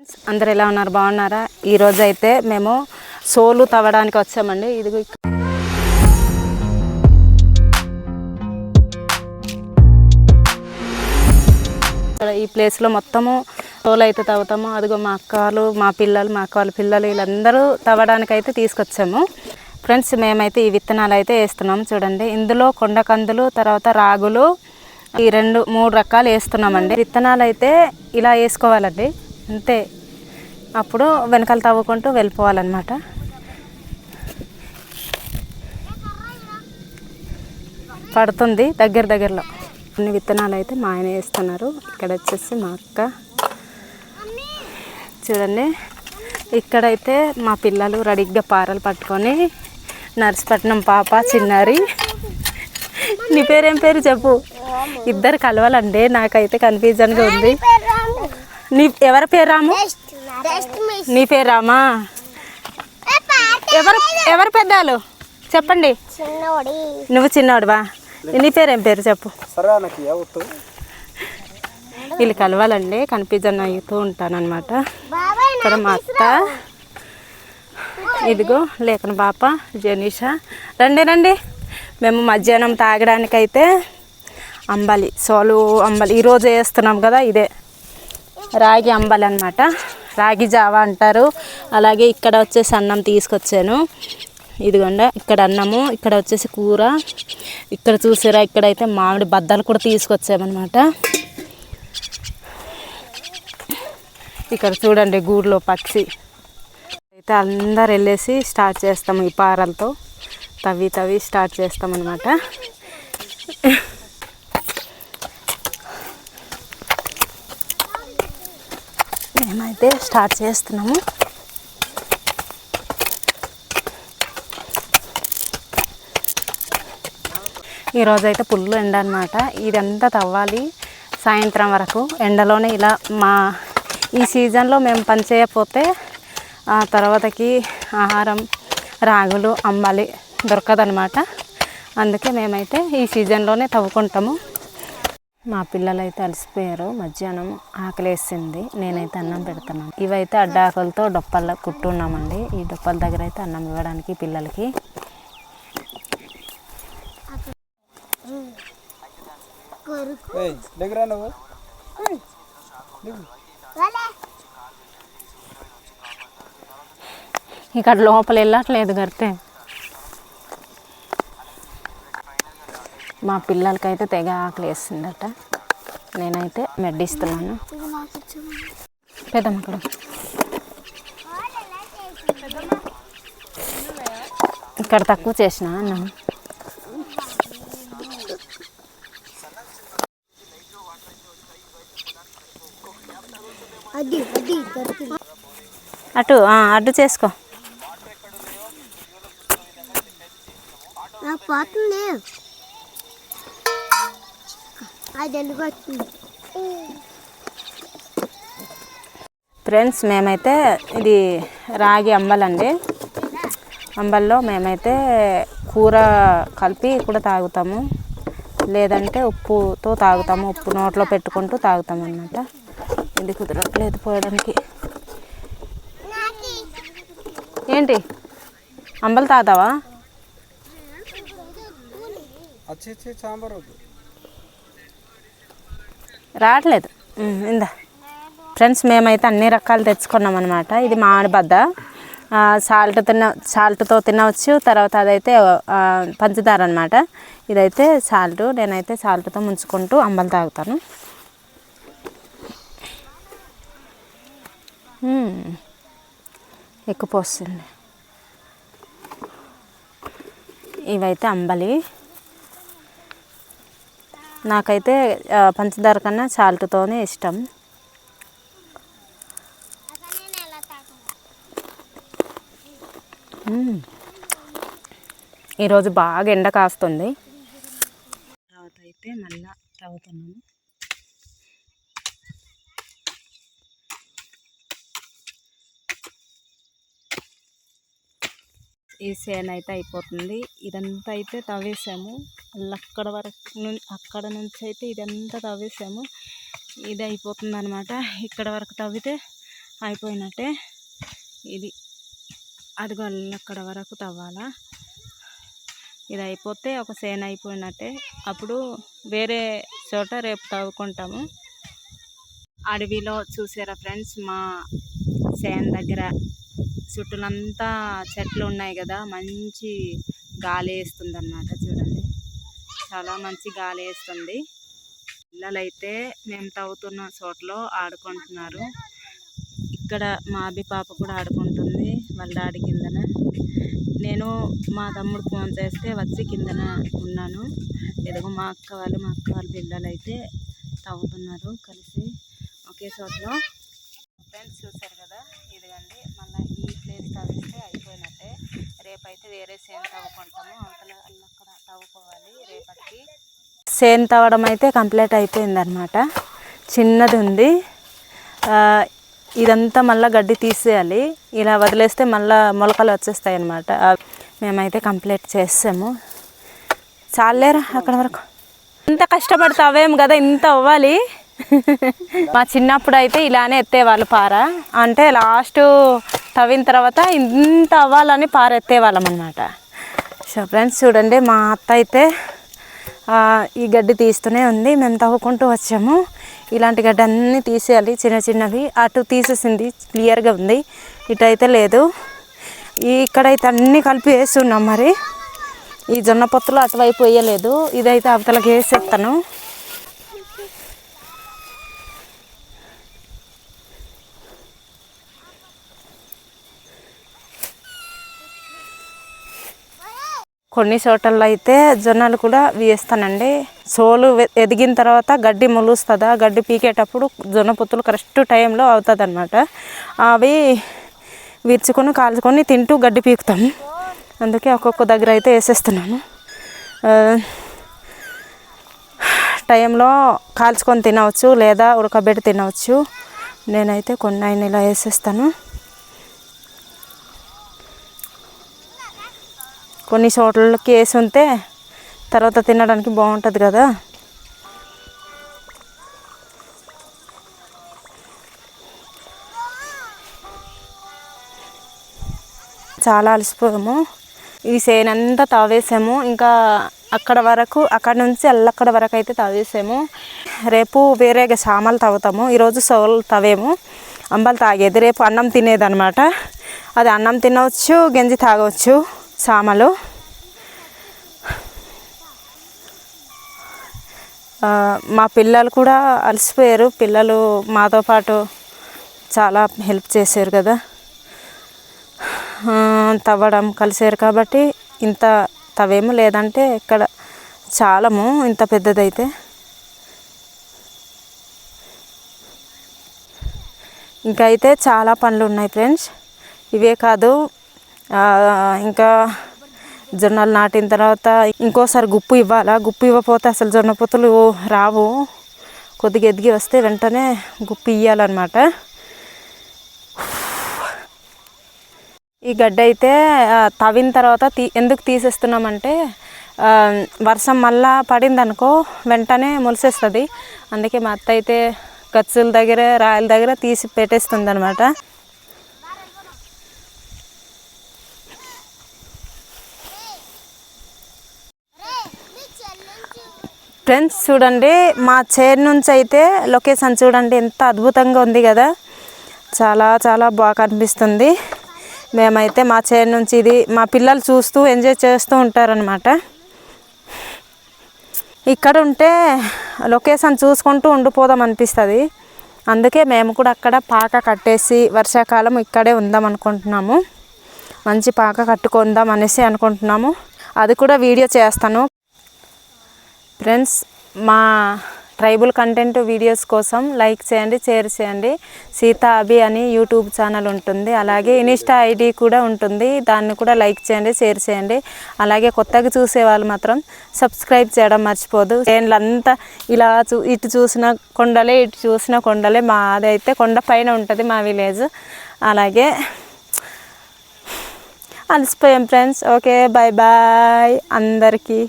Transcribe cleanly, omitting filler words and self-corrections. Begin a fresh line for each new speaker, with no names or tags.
అందరు ఎలా ఉన్నారు? బాగున్నారా? ఈరోజు అయితే మేము సోలు తవ్వడానికి వచ్చామండి. ఇదిగో ఇక్కడ ఈ ప్లేస్లో మొత్తము సోలు అయితే తవ్వుతాము. అదిగో మా అక్కలు, మా పిల్లలు, మా అక్క వాళ్ళ పిల్లలు వీళ్ళందరూ తవ్వడానికి అయితే తీసుకొచ్చాము. ఫ్రెండ్స్, మేమైతే ఈ విత్తనాలు అయితే వేస్తున్నాము. చూడండి, ఇందులో కొండకందులు, తర్వాత రాగులు, ఈ 2-3 రకాలు వేస్తున్నామండి. విత్తనాలు అయితే ఇలా వేసుకోవాలండి, అంతే. అప్పుడు వెనకాల తవ్వుకుంటూ వెళ్ళిపోవాలన్నమాట. పడుతుంది దగ్గరలో. కొన్ని విత్తనాలు అయితే మా ఆయన వేస్తున్నారు. ఇక్కడ వచ్చేసి మా అక్క. చూడండి, ఇక్కడైతే మా పిల్లలు రెడీగా పారలు పట్టుకొని, నర్సిపట్నం పాప చిన్నారి. నీ పేరేం పేరు చెప్పు? ఇద్దరు కలవాలండి, నాకైతే కన్ఫ్యూజన్గా ఉంది. ఎవరి పేరు రాము? నీ పేరు రామా? ఎవరు పెద్దలు చెప్పండి. నువ్వు చిన్నవాడువా? నీ పేరేం పేరు చెప్పు? వీళ్ళు కలవాలండి, కన్ఫ్యూజన్ అవుతూ ఉంటానన్నమాట. ఇక్కడ మా అత్త, ఇదిగో లేఖన పాప, జనీషా. రండి. మేము మధ్యాహ్నం తాగడానికైతే అంబలి, సోలు అంబలి ఈరోజు వేస్తున్నాం కదా, ఇదే రాగి అంబలి అన్నమాట. రాగి జావా అంటారు. అలాగే ఇక్కడ వచ్చేసి అన్నం తీసుకొచ్చాను. ఇదిగోండి, ఇక్కడ అన్నము, ఇక్కడ వచ్చేసి కూర. ఇక్కడ చూసారా, ఇక్కడైతే మామిడి బద్దలు కూడా తీసుకొచ్చామన్నమాట. ఇక్కడ చూడండి, గూడులో పక్షి. అయితే అందరు వెళ్ళేసి స్టార్ట్ చేస్తాము. ఈ పారలతో తవ్వి స్టార్ట్ చేస్తామన్నమాట. మేమైతే స్టార్ట్ చేస్తున్నాము. ఈరోజైతే ఫుల్ ఎండ అన్నమాట. ఇదంతా తవ్వాలి సాయంత్రం వరకు ఎండలోనే. ఇలా ఈ సీజన్లో మేము పని చేయకపోతే తర్వాతకి ఆహారం, రాగులు, అంబలి దొరకదనమాట. అందుకే మేమైతే ఈ సీజన్లోనే తవ్వుకుంటాము. మా పిల్లలు అయితే అలసిపోయారు. మధ్యాహ్నం ఆకలేసింది, నేనైతే అన్నం పెడుతున్నాను. ఇవైతే అడ్డాకులతో డొప్పల్లో కుట్టున్నామండి. ఈ డొప్పల దగ్గర అయితే అన్నం ఇవ్వడానికి పిల్లలకి. ఇక్కడ లోపల వెళ్ళట్లేదు కడితే. మా పిల్లలకైతే తెగ ఆకలి వేస్తుందట. నేనైతే మెడ్డిస్తున్నాను. పెద్దమ్మ ఇక్కడ తక్కువ చేసిన అన్నాను. అడ్డు చేసుకో. ఫ్రెండ్స్, మేమైతే ఇది రాగి అంబలండి. అంబల్లో మేమైతే కూర కలిపి కూడా తాగుతాము, లేదంటే ఉప్పుతో తాగుతాము. ఉప్పు నోట్లో పెట్టుకుంటూ తాగుతాము అన్నమాట. ఇది కుదరట్లేదు పోయడానికి. ఏంటి అంబలి తాగుతావా? రావట్లేదు. ఇందా ఫ్రెండ్స్, మేమైతే అన్ని రకాలు తెచ్చుకున్నాం అనమాట. ఇది మామిడి బద్ద, సాల్ట్తో తినవచ్చు. తర్వాత అదైతే పంచదార అనమాట. ఇదైతే సాల్ట్. నేనైతే సాల్ట్తో ముంచుకుంటూ అంబలి తాగుతాను. ఎక్కువ పోస్తుంది. ఇవైతే అంబలి. నాకైతే పంచదార కన్నా సాల్ట్తోనే ఇష్టం. ఈరోజు బాగా ఎండ కాస్తుంది. తర్వాత అయితే మళ్ళీ తాగుతున్నాము. ఈ సేన్ అయితే అయిపోతుంది. ఇదంతా అయితే తవ్వేసాము. అక్కడ నుంచి అయితే ఇదంతా తవ్వేసాము. ఇది అయిపోతుంది అనమాట. ఇక్కడ వరకు తవ్వితే అయిపోయినట్టే. ఇది అదిగో అక్కడ వరకు తవ్వాలా. ఇది అయిపోతే ఒక సేన అయిపోయినట్టే. అప్పుడు వేరే చోట రేపు తవ్వుకుంటాము. అడవిలో చూసారా ఫ్రెండ్స్, మా సేన దగ్గర చుట్టూలంతా చెట్లు ఉన్నాయి కదా, మంచి గాలి వేస్తుంది అన్నమాట. చూడండి, చాలా మంచి గాలి వేస్తుంది. పిల్లలైతే మేము తవ్వుతున్న చోట్లో ఆడుకుంటున్నారు. ఇక్కడ మా అబ్బి పాప కూడా ఆడుకుంటుంది వాళ్ళ డాడీ కిందన. నేను మా తమ్ముడు ఫోన్ చేస్తే వచ్చి కిందన ఉన్నాను. ఎదుగు మా అక్క వాళ్ళ పిల్లలు అయితే తవ్వుతున్నారు కలిసి ఒకే చోట్లో. ఫ్రెండ్స్ చూసారు కదా, ఇదిగండి మళ్ళీ ఈ ప్లేస్ తవ్విస్తే అయిపోయినట్టే. రేపైతే వేరే సేను తవ్వుకుంటాము. అవతల అక్కడ తవ్వుకోవాలి రేపటికి. సేను తవ్వడం అయితే కంప్లీట్ అయిపోయింది అనమాట. చిన్నది ఉంది. ఇదంతా మళ్ళీ గడ్డి తీసేయాలి. ఇలా వదిలేస్తే మళ్ళీ మొలకలు వచ్చేస్తాయి అన్నమాట. మేమైతే కంప్లీట్ చేసాము. చాలేరా అక్కడ వరకు. ఇంత కష్టపడతావేం కదా, ఇంత అవ్వాలి. మా చిన్నప్పుడు అయితే ఇలానే ఎత్తేవాళ్ళు పార. అంటే లాస్ట్ తవ్విన తర్వాత ఇంత అవ్వాలని పార ఎత్తేవాళ్ళం అన్నమాట. సో ఫ్రెండ్స్ చూడండి, మా అత్త అయితే ఈ గడ్డి తీస్తూనే ఉంది. మేము తవ్వుకుంటూ వచ్చాము. ఇలాంటి గడ్డి అన్నీ తీసేయాలి, చిన్న చిన్నవి. అటు తీసేసింది, క్లియర్గా ఉంది. ఇటు అయితే లేదు. ఇక్కడైతే అన్నీ కలిపి వేస్తున్నాం. మరి ఈ జొన్న పొత్తులు అటువైపు వేయలేదు. ఇదైతే అవతలకి వేసేస్తాను. కొన్ని చోట్ల అయితే జొన్నలు కూడా వేస్తానండి. సోలు ఎదిగిన తర్వాత గడ్డి మొలుస్తుంది. ఆ గడ్డి పీకేటప్పుడు జొన్న పొత్తులు కరెక్ట్ టైంలో అవుతుంది అన్నమాట. అవి విరుచుకొని కాల్చుకొని తింటూ గడ్డి పీకుతాం. అందుకే ఒక్కొక్క దగ్గర అయితే వేసేస్తున్నాను. టైంలో కాల్చుకొని తినవచ్చు లేదా ఉడకబెట్టి తినవచ్చు. నేనైతే కొన్ని ఇలా వేసేస్తాను. కొన్ని చోట్లకి వేసి ఉంటే తర్వాత తినడానికి బాగుంటుంది కదా. చాలా అలసిపోయాము. ఈ సేనంతా తవ్వేసాము. ఇంకా అక్కడ నుంచి అక్కడ వరకు అయితే తవ్వేసాము. రేపు వేరేగా సామాలు తవ్వుతాము. ఈరోజు సోలు తవ్వేము. అంబలు తాగేది, రేపు అన్నం తినేది అనమాట. అది అన్నం తినవచ్చు, గంజి తాగవచ్చు సామలు. మా పిల్లలు కూడా అలసిపోయారు. పిల్లలు మాతో పాటు చాలా హెల్ప్ చేశారు కదా, తవ్వడం కలిసారు కాబట్టి ఇంత తవ్వేము. లేదంటే ఇక్కడ చాలము ఇంత పెద్దదైతే. ఇంకా అయితే చాలా పనులు ఉన్నాయి ఫ్రెండ్స్. ఇవే కాదు, ఇంకా జొన్నలు నాటిన తర్వాత ఇంకోసారి గుప్పు ఇవ్వాలా. గుప్పు ఇవ్వకపోతే అసలు జొన్న పొత్తులు రావు. కొద్దిగా ఎదిగి వస్తే వెంటనే గుప్పు ఇవ్వాలన్నమాట. ఈ గడ్డ అయితే తవ్విన తర్వాత ఎందుకు తీసేస్తున్నామంటే, వర్షం మళ్ళా పడింది అనుకో వెంటనే మొలిసేస్తుంది. అందుకే మా అత్త అయితే గచ్చుల దగ్గర రాయల దగ్గర తీసి పెట్టేస్తుంది అనమాట. ఫ్రెండ్స్ చూడండి, మా చేను నుంచి అయితే లొకేషన్ చూడండి ఎంత అద్భుతంగా ఉంది కదా. చాలా చాలా బాగా కనిపిస్తుంది. మేమైతే మా చేను నుంచి ఇది మా పిల్లలు చూస్తూ ఎంజాయ్ చేస్తూ ఉంటారనమాట. ఇక్కడ ఉంటే లొకేషన్ చూసుకుంటూ ఉండిపోదాం అనిపిస్తుంది. అందుకే మేము కూడా అక్కడ పాక కట్టేసి వర్షాకాలం ఇక్కడే ఉందాం అనుకుంటున్నాము. మంచి పాక కట్టుకుందాం అనేసి అనుకుంటున్నాము. అది కూడా వీడియో చేస్తాను. ఫ్రెండ్స్, మా ట్రైబల్ కంటెంట్ వీడియోస్ కోసం లైక్ చేయండి, షేర్ చేయండి. సీతా అభి అని యూట్యూబ్ ఛానల్ ఉంటుంది. అలాగే ఇన్స్టా ఐడి కూడా ఉంటుంది. దాన్ని కూడా లైక్ చేయండి, షేర్ చేయండి. అలాగే కొత్తగా చూసే వాళ్ళు మాత్రం సబ్స్క్రైబ్ చేయడం మర్చిపోదు. చేనులంతా ఇలా ఇటు చూసిన కొండలే, ఇటు చూసిన కొండలే. మాదైతే కొండ పైన ఉంటుంది మా విలేజ్. అలాగే అలసిపోయాం ఫ్రెండ్స్. ఓకే, బాయ్ బాయ్ అందరికీ.